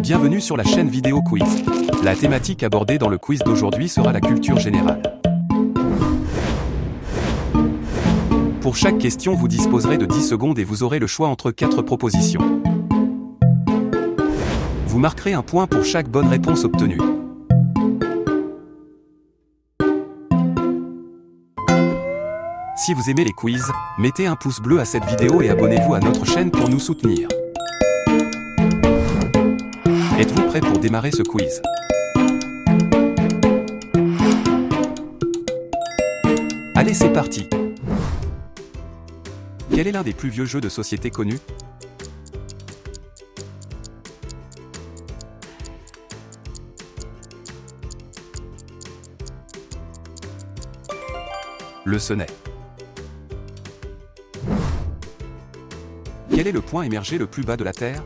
Bienvenue sur la chaîne Vidéo Quiz. La thématique abordée dans le quiz d'aujourd'hui sera la culture générale. Pour chaque question, vous disposerez de 10 secondes et vous aurez le choix entre 4 propositions. Vous marquerez un point pour chaque bonne réponse obtenue. Si vous aimez les quiz, mettez un pouce bleu à cette vidéo et abonnez-vous à notre chaîne pour nous soutenir. Êtes-vous prêt pour démarrer ce quiz? Allez, c'est parti! Quel est l'un des plus vieux jeux de société connus? Le Senet. Quel est le point émergé le plus bas de la Terre?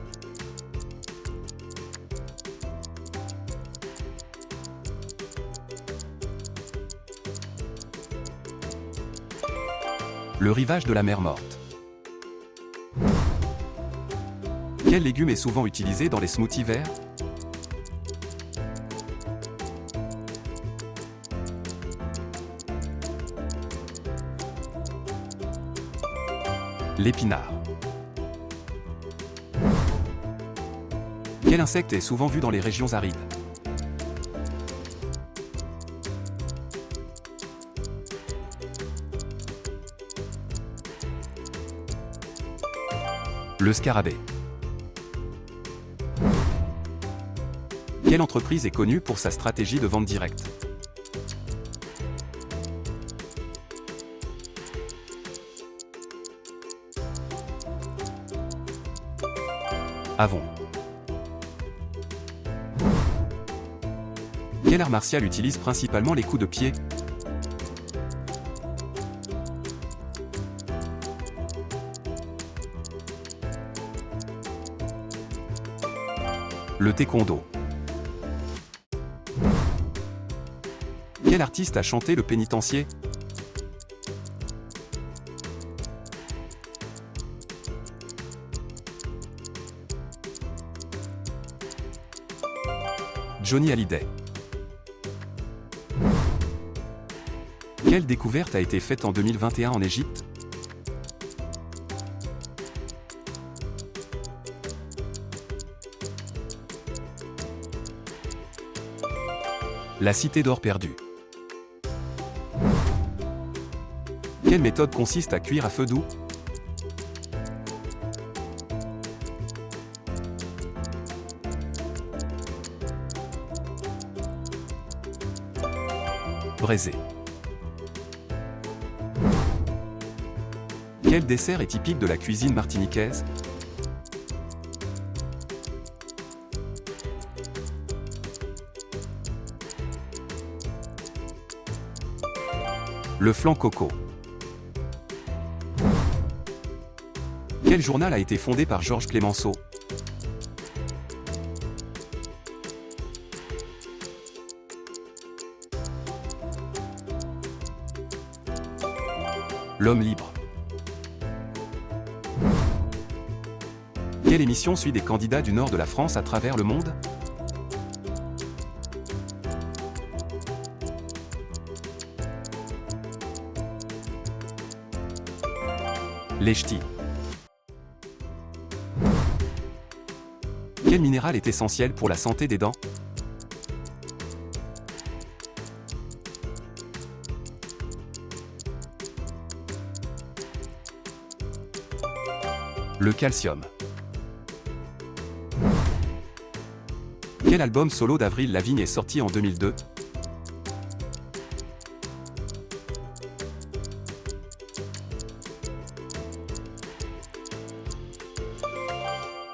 Le rivage de la mer Morte. Quel légume est souvent utilisé dans les smoothies verts? L'épinard. Quel insecte est souvent vu dans les régions arides? Le scarabée. Quelle entreprise est connue pour sa stratégie de vente directe? Avon. Quel art martial utilise principalement les coups de pied? Le taekwondo. Quel artiste a chanté Le Pénitencier? Johnny Hallyday. Quelle découverte a été faite en 2021 en Égypte? La cité d'or perdue. Quelle méthode consiste à cuire à feu doux? Braisé. Quel dessert est typique de la cuisine martiniquaise? Le flan coco. Quel journal a été fondé par Georges Clemenceau? L'Homme libre. Quelle émission suit des candidats du nord de la France à travers le monde? Les ch'tis. Quel minéral est essentiel pour la santé des dents? Le calcium. Quel album solo d'Avril Lavigne est sorti en 2002?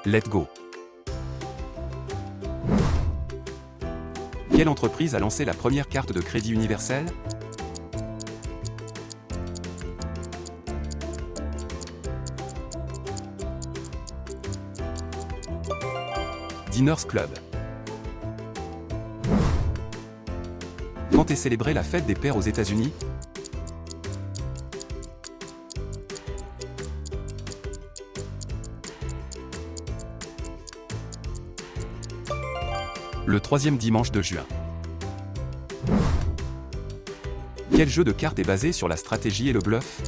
Let Go. Quelle entreprise a lancé la première carte de crédit universelle? Diners Club. Quand est célébrée la fête des pères aux États-Unis? Le troisième dimanche de juin. Quel jeu de cartes est basé sur la stratégie et le bluff?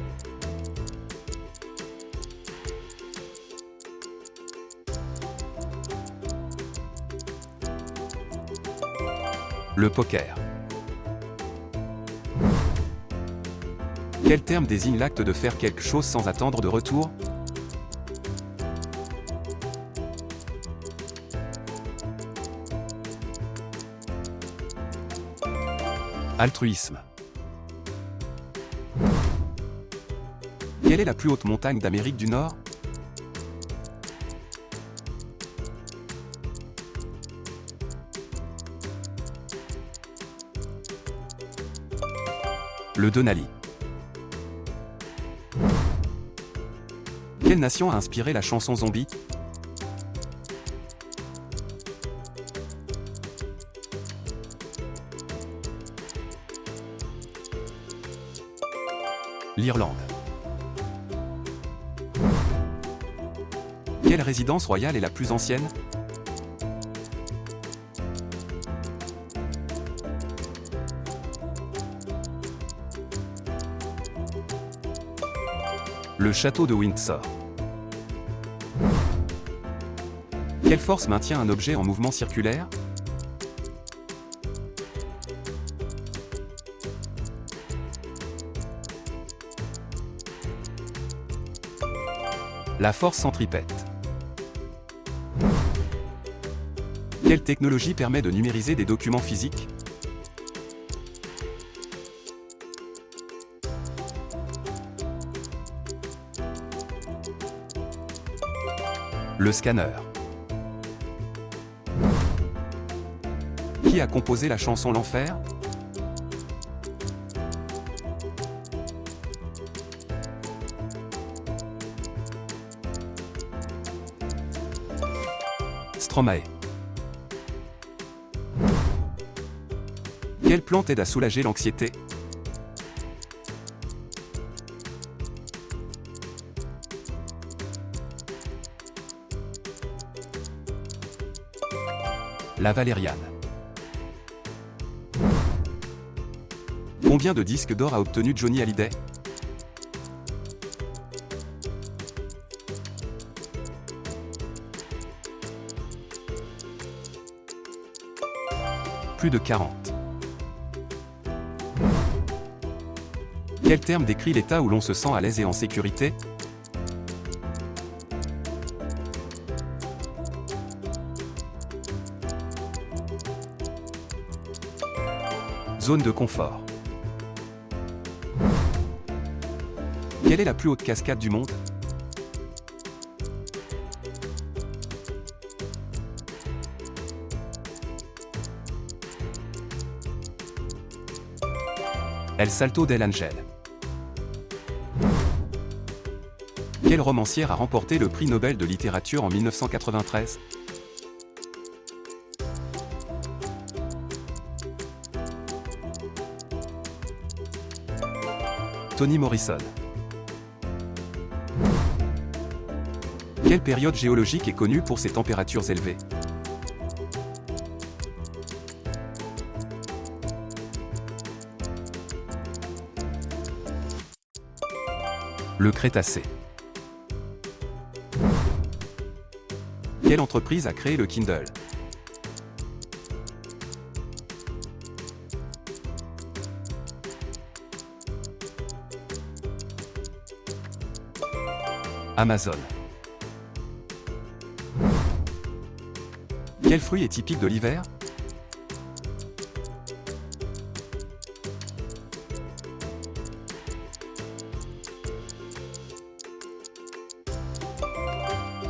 Le poker. Quel terme désigne l'acte de faire quelque chose sans attendre de retour? Altruisme. Quelle est la plus haute montagne d'Amérique du Nord? Le Denali. Quelle nation a inspiré la chanson Zombie? L'Irlande. Quelle résidence royale est la plus ancienne? Le château de Windsor. Quelle force maintient un objet en mouvement circulaire? La force centripète. Quelle technologie permet de numériser des documents physiques? Le scanner. Qui a composé la chanson L'Enfer? Stromae. Quelle plante aide à soulager l'anxiété? La valériane. Combien de disques d'or a obtenu Johnny Hallyday? Plus de 40. Quel terme décrit l'état où l'on se sent à l'aise et en sécurité? Zone de confort. Quelle est la plus haute cascade du monde? El Salto del Ángel. Quelle romancière a remporté le prix Nobel de littérature en 1993? Toni Morrison. Quelle période géologique est connue pour ses températures élevées? Le Crétacé. Quelle entreprise a créé le Kindle? Amazon. Quel fruit est typique de l'hiver?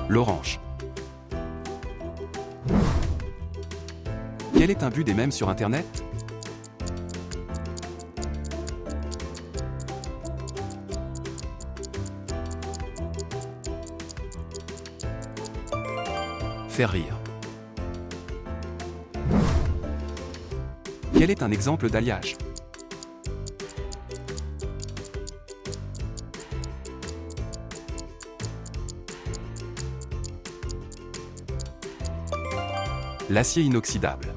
L'orange. Quel est un but des mèmes sur Internet? Faire rire. Quel est un exemple d'alliage? L'acier inoxydable.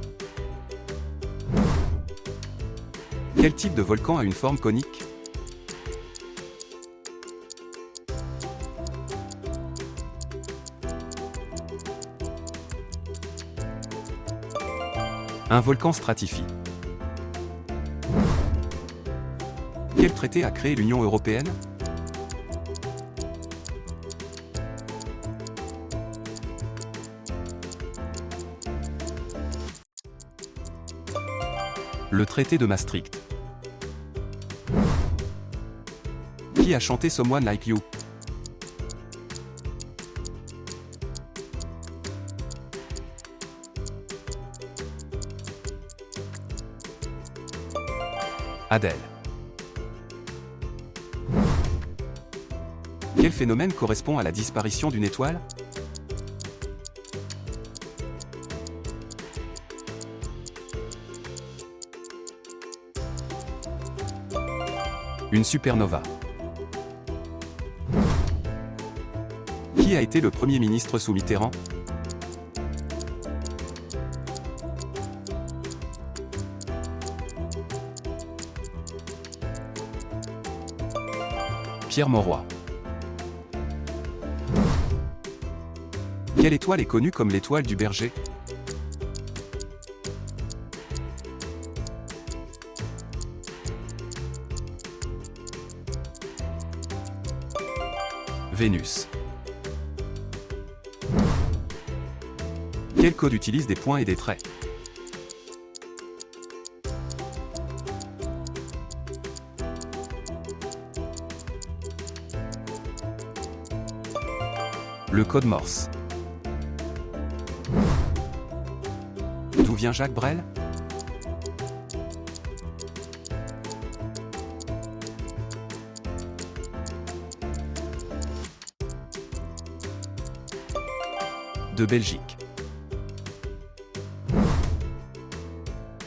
Quel type de volcan a une forme conique? Un volcan stratifie. Quel traité a créé l'Union européenne? Le traité de Maastricht. Qui a chanté Someone Like You? Adele. Quel phénomène correspond à la disparition d'une étoile? Une supernova. Qui a été le Premier ministre sous Mitterrand? Pierre Mauroy. Quelle étoile est connue comme l'étoile du berger? Vénus. Quel code utilise des points et des traits? Le code Morse. D'où vient Jacques Brel? De Belgique.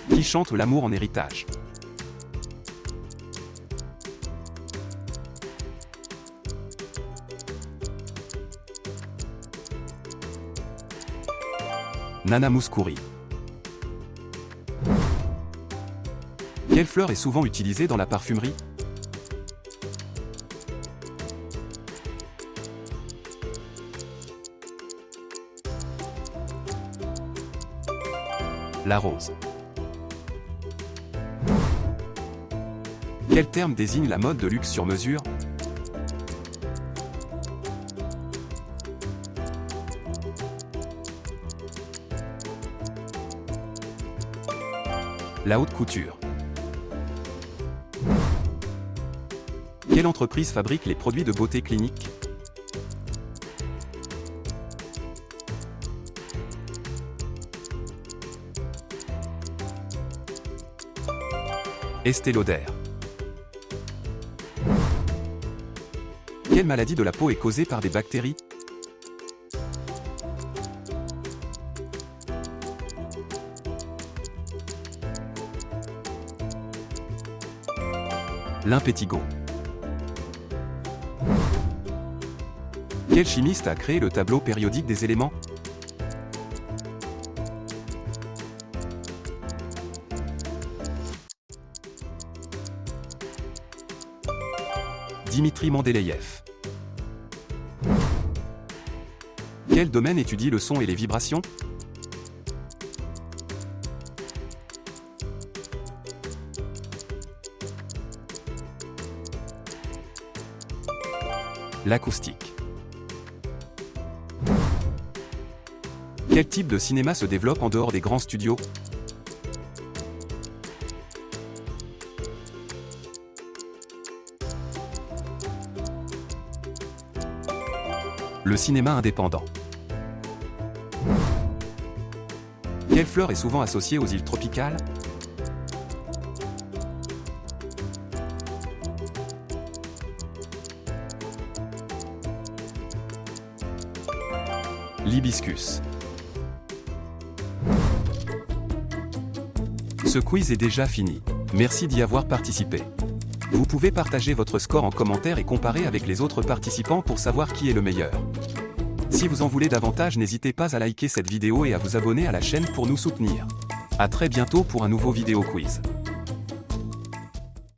Qui chante l'amour en héritage? Nana Mouskouri. Quelle fleur est souvent utilisée dans la parfumerie? La rose. Quel terme désigne la mode de luxe sur mesure? La haute couture. Quelle entreprise fabrique les produits de beauté clinique? Estée Lauder. Quelle maladie de la peau est causée par des bactéries? L'impétigo. Quel chimiste a créé le tableau périodique des éléments? Dimitri Mendeleïev. Quel domaine étudie le son et les vibrations? L'acoustique. Quel type de cinéma se développe en dehors des grands studios? Le cinéma indépendant. Quelle fleur est souvent associée aux îles tropicales? L'hibiscus. Ce quiz est déjà fini. Merci d'y avoir participé. Vous pouvez partager votre score en commentaire et comparer avec les autres participants pour savoir qui est le meilleur. Si vous en voulez davantage, n'hésitez pas à liker cette vidéo et à vous abonner à la chaîne pour nous soutenir. À très bientôt pour un nouveau vidéo quiz.